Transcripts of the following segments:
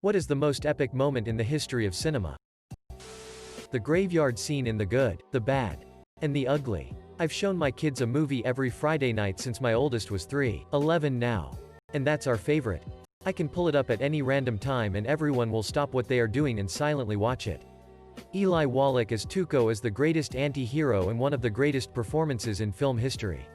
What is the most epic moment in the history of cinema? The graveyard scene in The Good, the Bad, and the Ugly. I've shown my kids a movie every Friday night since my oldest was 11 now. And that's our favorite. I can pull it up at any random time and everyone will stop what they are doing and silently watch it. Eli Wallach as Tuco is the greatest anti-hero and one of the greatest performances in film history.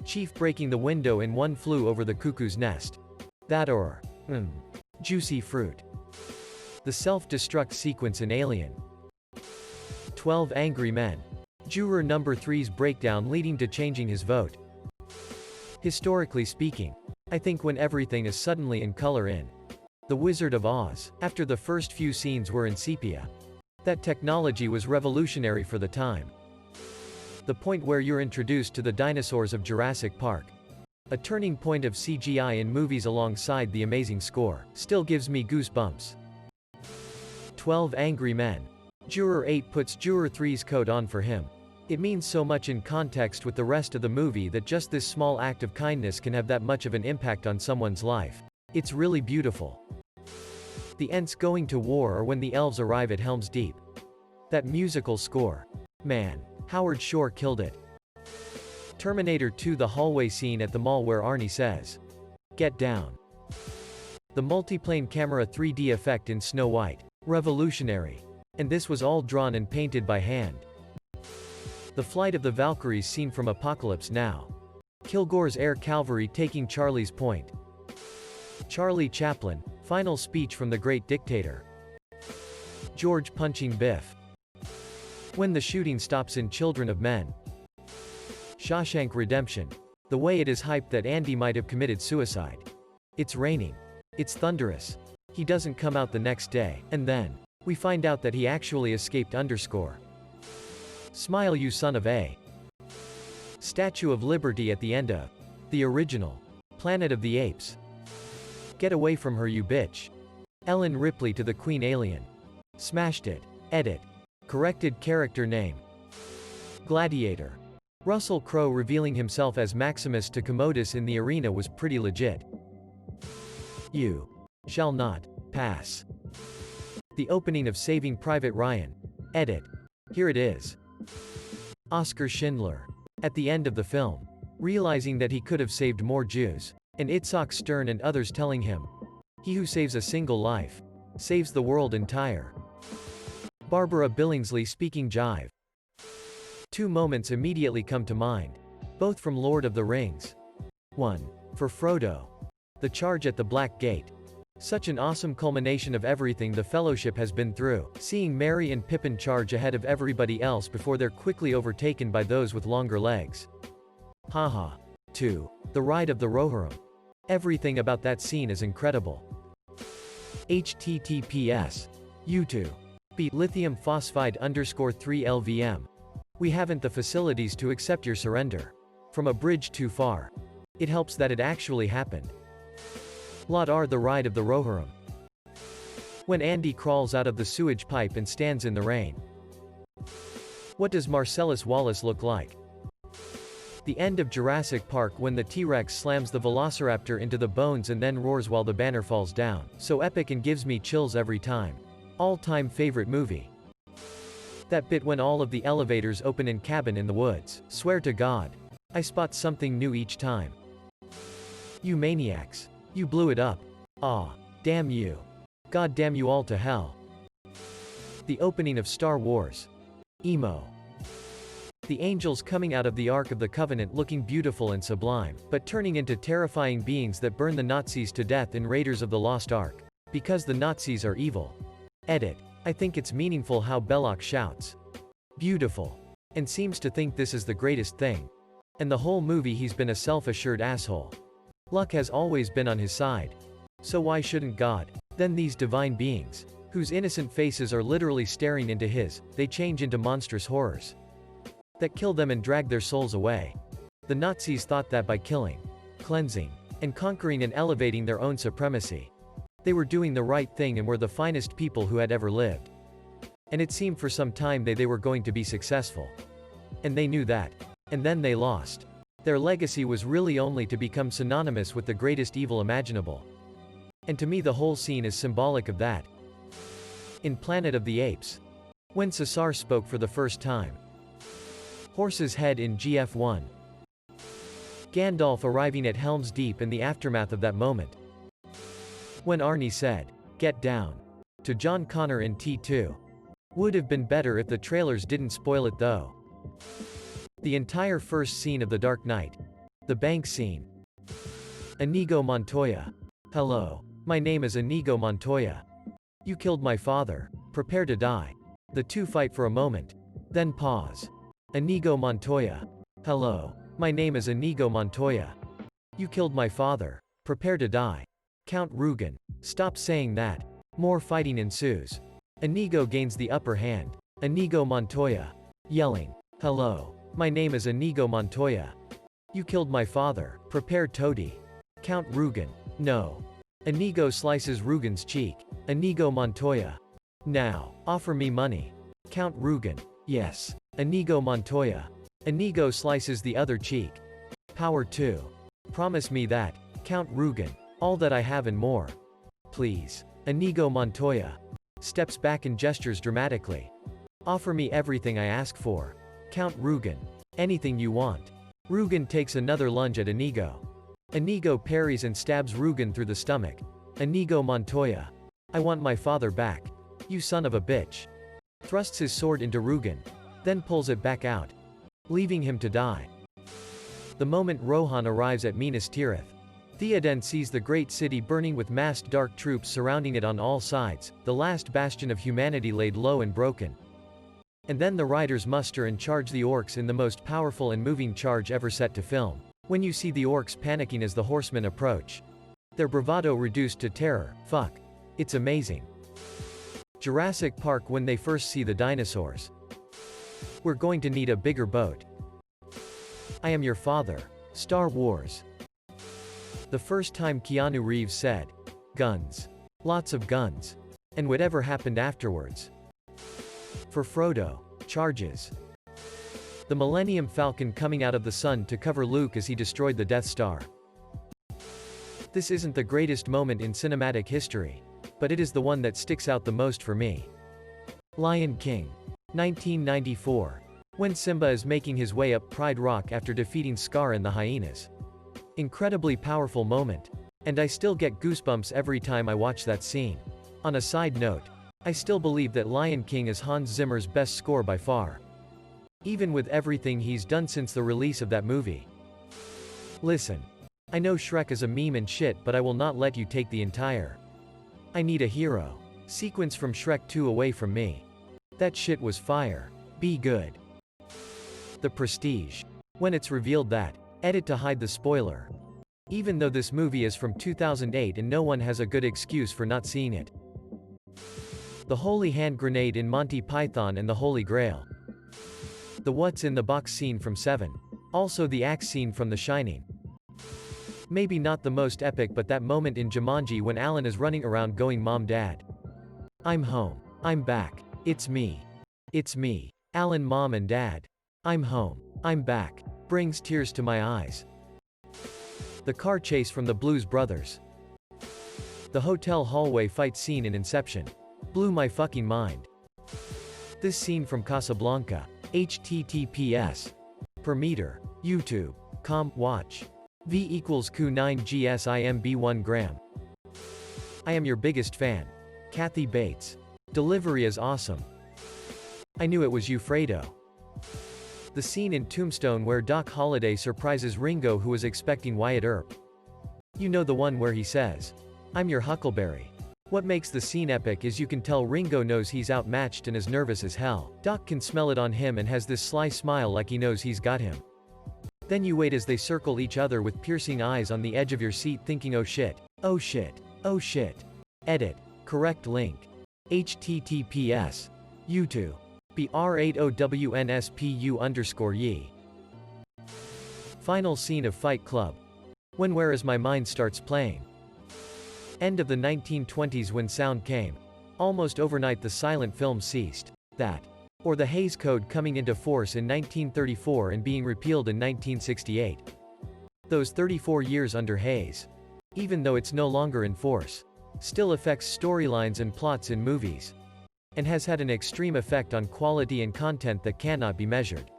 Chief breaking the window in One Flew Over the Cuckoo's Nest. That or, juicy fruit. The self-destruct sequence in Alien. 12 Angry Men. Juror number 3's breakdown leading to changing his vote. Historically speaking, I think when everything is suddenly in color in The Wizard of Oz, after the first few scenes were in sepia. That technology was revolutionary for the time. The point where you're introduced to the dinosaurs of Jurassic Park. A turning point of CGI in movies alongside the amazing score, still gives me goosebumps. 12 Angry Men. Juror 8 puts Juror 3's coat on for him. It means so much in context with the rest of the movie that just this small act of kindness can have that much of an impact on someone's life. It's really beautiful. The Ents going to war or when the elves arrive at Helm's Deep. That musical score. Man, Howard Shore killed it. Terminator 2 the hallway scene at the mall where Arnie says, "Get down." The multiplane camera 3D effect in Snow White. Revolutionary. And this was all drawn and painted by hand. The Flight of the Valkyries scene from Apocalypse Now. Kilgore's Air Cavalry taking Charlie's Point. Charlie Chaplin, final speech from the great dictator. George punching Biff. When the shooting stops in Children of Men. Shawshank Redemption. The way it is hyped that Andy might have committed suicide. It's raining. It's thunderous. He doesn't come out the next day, and then we find out that he actually escaped underscore. Smile You Son of A. Statue of Liberty at the end of the original Planet of the Apes. Get away from her you bitch. Ellen Ripley to the Queen Alien. Smashed it. Edit. Corrected character name. Gladiator. Russell Crowe revealing himself as Maximus to Commodus in the arena was pretty legit. You shall not pass. The opening of Saving Private Ryan. Edit. Here it is. Oskar Schindler. At the end of the film. Realizing that he could have saved more Jews. And Itzhak Stern and others telling him. He who saves a single life. Saves the world entire. Barbara Billingsley speaking jive. Two moments immediately come to mind. Both from Lord of the Rings. 1. For Frodo. The charge at the Black Gate. Such an awesome culmination of everything the Fellowship has been through, seeing Merry and Pippin charge ahead of everybody else before they're quickly overtaken by those with longer legs. Haha. 2. The Ride of the Rohirrim. Everything about that scene is incredible. https. YouTube. Beat lithium phosphide _3 LVM. We haven't the facilities to accept your surrender. From a bridge too far. It helps that it actually happened. Lot R the Ride of the Rohirrim. When Andy crawls out of the sewage pipe and stands in the rain. What does Marcellus Wallace look like? The end of Jurassic Park when the T-Rex slams the Velociraptor into the bones and then roars while the banner falls down. So epic and gives me chills every time. All-time favorite movie. That bit when all of the elevators open in Cabin in the Woods. Swear to God. I spot something new each time. You maniacs. You blew it up. Aw. Damn you. God damn you all to hell. The opening of Star Wars. Emo. The angels coming out of the Ark of the Covenant looking beautiful and sublime, but turning into terrifying beings that burn the Nazis to death in Raiders of the Lost Ark. Because the Nazis are evil. Edit. I think it's meaningful how Belloc shouts. Beautiful. And seems to think this is the greatest thing. And the whole movie he's been a self-assured asshole. Luck has always been on his side. So why shouldn't God? Then these divine beings, whose innocent faces are literally staring into his, they change into monstrous horrors. That kill them and drag their souls away. The Nazis thought that by killing, cleansing, and conquering and elevating their own supremacy. They were doing the right thing and were the finest people who had ever lived. And it seemed for some time they were going to be successful. And they knew that. And then they lost. Their legacy was really only to become synonymous with the greatest evil imaginable. And to me the whole scene is symbolic of that. In Planet of the Apes, when Caesar spoke for the first time. Horse's head in GF1. Gandalf arriving at Helm's Deep and the aftermath of that moment. When Arnie said, "Get down," to John Connor in T2. Would have been better if the trailers didn't spoil it though. The entire first scene of The Dark Knight. The bank scene. Inigo Montoya. Hello. My name is Inigo Montoya. You killed my father. Prepare to die. The two fight for a moment. Then pause. Inigo Montoya. Hello. My name is Inigo Montoya. You killed my father. Prepare to die. Count Rugen. Stop saying that. More fighting ensues. Inigo gains the upper hand. Inigo Montoya. Yelling. Hello. My name is Inigo Montoya. You killed my father. Prepare Toady. Count Rugen. No. Inigo slices Rugen's cheek. Inigo Montoya. Now. Offer me money. Count Rugen. Yes. Inigo Montoya. Inigo slices the other cheek. Power 2. Promise me that. Count Rugen. All that I have and more. Please. Inigo Montoya. Steps back and gestures dramatically. Offer me everything I ask for. Count Rugen. Anything you want. Rugen takes another lunge at Inigo. Inigo parries and stabs Rugen through the stomach. Inigo Montoya. I want my father back. You son of a bitch. Thrusts his sword into Rugen. Then pulls it back out. Leaving him to die. The moment Rohan arrives at Minas Tirith. Theoden sees the great city burning with massed dark troops surrounding it on all sides, the last bastion of humanity laid low and broken. And then the riders muster and charge the orcs in the most powerful and moving charge ever set to film. When you see the orcs panicking as the horsemen approach. Their bravado reduced to terror. Fuck. It's amazing. Jurassic Park when they first see the dinosaurs. We're going to need a bigger boat. I am your father. Star Wars. The first time Keanu Reeves said, "Guns. Lots of guns." And whatever happened afterwards. For Frodo, charges. The Millennium Falcon coming out of the sun to cover Luke as he destroyed the Death Star. This isn't the greatest moment in cinematic history. But it is the one that sticks out the most for me. Lion King. 1994. When Simba is making his way up Pride Rock after defeating Scar and the hyenas. Incredibly powerful moment. And I still get goosebumps every time I watch that scene. On a side note, I still believe that Lion King is Hans Zimmer's best score by far. Even with everything he's done since the release of that movie. Listen. I know Shrek is a meme and shit, but I will not let you take the entire I Need a Hero sequence from Shrek 2 away from me. That shit was fire. Be good. The Prestige. When it's revealed that, edit to hide the spoiler. Even though this movie is from 2008 and no one has a good excuse for not seeing it. The Holy Hand Grenade in Monty Python and the Holy Grail. The What's in the Box scene from Seven. Also the axe scene from The Shining. Maybe not the most epic, but that moment in Jumanji when Alan is running around going Mom Dad. I'm home. I'm back. It's me. It's me. Alan Mom and Dad. I'm home. I'm back. Brings tears to my eyes. The car chase from the Blues Brothers. The hotel hallway fight scene in Inception. Blew my fucking mind. This scene from Casablanca. https. Per meter. YouTube.com. Watch. V equals Q9 GSIMB 1 gram. I am your biggest fan. Kathy Bates. Delivery is awesome. I knew it was you, Fredo. The scene in Tombstone where Doc Holliday surprises Ringo who is expecting Wyatt Earp. You know the one where he says, "I'm your Huckleberry." What makes the scene epic is you can tell Ringo knows he's outmatched and is nervous as hell. Doc can smell it on him and has this sly smile like he knows he's got him. Then you wait as they circle each other with piercing eyes on the edge of your seat thinking oh shit, oh shit, oh shit. Edit. Correct link. https. YouTube. BR80WNSPU_ye. Final scene of Fight Club. When Where Is My Mind starts playing. End of the 1920s when sound came. Almost overnight the silent film ceased. That. Or the Hays Code coming into force in 1934 and being repealed in 1968. Those 34 years under Hays. Even though it's no longer in force. still affects storylines and plots in movies, and has had an extreme effect on quality and content that cannot be measured.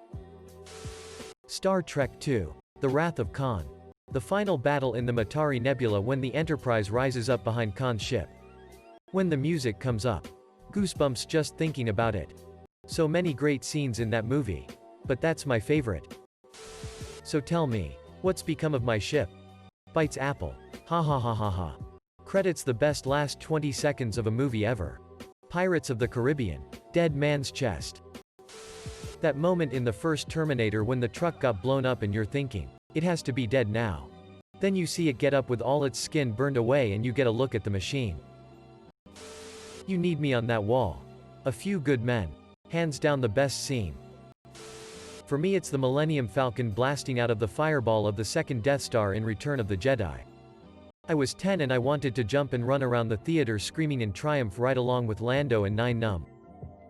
Star Trek II: The Wrath of Khan. The final battle in the Matari Nebula when the Enterprise rises up behind Khan's ship. When the music comes up. Goosebumps just thinking about it. So many great scenes in that movie. But that's my favorite. So tell me, what's become of my ship? Bites Apple. Ha ha ha ha ha. Credits the best last 20 seconds of a movie ever. Pirates of the Caribbean. Dead Man's Chest. That moment in the first Terminator when the truck got blown up and you're thinking, it has to be dead now. Then you see it get up with all its skin burned away and you get a look at the machine. You Need Me on That Wall. A Few Good Men. Hands down the best scene. For me it's the Millennium Falcon blasting out of the fireball of the second Death Star in Return of the Jedi. I was 10 and I wanted to jump and run around the theater screaming in triumph right along with Lando and Nine Numb.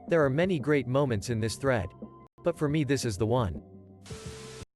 There are many great moments in this thread. But for me this is the one.